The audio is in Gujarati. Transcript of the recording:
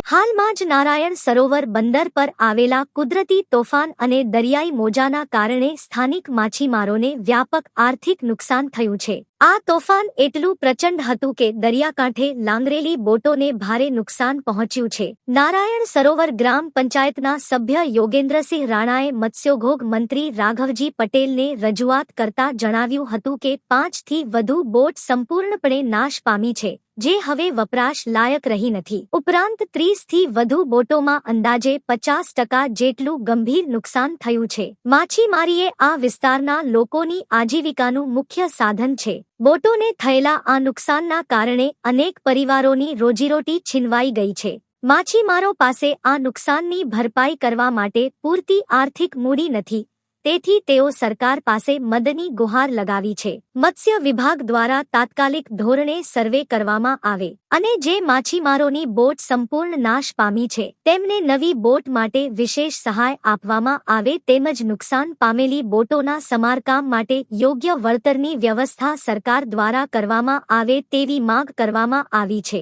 હાલમાં જ નારાયણ સરોવર બંદર પર આવેલા કુદરતી તોફાન અને દરિયાઈ મોજાના કારણે સ્થાનિક માછીમારોને વ્યાપક આર્થિક નુકસાન થયું છે. આ તોફાન એટલું પ્રચંડ હતું કે દરિયાકાંઠે લાંગરેલી બોટોને ભારે નુકસાન પહોંચ્યું છે. નારાયણ સરોવર ગ્રામ પંચાયતના સભ્ય યોગેન્દ્રસિંહ રાણાએ મત્સ્યોદ્યોગ મંત્રી રાઘવજી પટેલને રજૂઆત કરતા જણાવ્યું હતું કે 5 થી વધુ બોટ સંપૂર્ણપણે નાશ પામી છે, જે હવે વપરાશ લાયક રહી નથી. ઉપરાંત 30 થી વધુ બોટોમાં અંદાજે 50% જેટલું ગંભીર નુકસાન થયું છે. માછીમારીએ આ વિસ્તારના લોકોની આજીવિકાનું મુખ્ય સાધન છે. બોટોને થયેલા આ નુકસાનના કારણે અનેક પરિવારોની રોજીરોટી છીનવાઈ ગઈ છે. માછીમારો પાસે આ નુકસાનની ભરપાઈ કરવા માટે પૂરતી આર્થિક મૂડી નથી, તેથી તેઓ સરકાર પાસે મદદની ગુહાર લગાવી છે. મત્સ્ય વિભાગ દ્વારા તાત્કાલિક ધોરણે સર્વે કરવામાં આવે અને જે માછીમારોની બોટ સંપૂર્ણ નાશ પામી છે તેમને નવી બોટ માટે વિશેષ સહાય આપવામાં આવે તેમજ નુકસાન પામેલી બોટોના સમારકામ માટે યોગ્ય વળતરની વ્યવસ્થા સરકાર દ્વારા કરવામાં આવે તેવી માંગ કરવામાં આવી છે.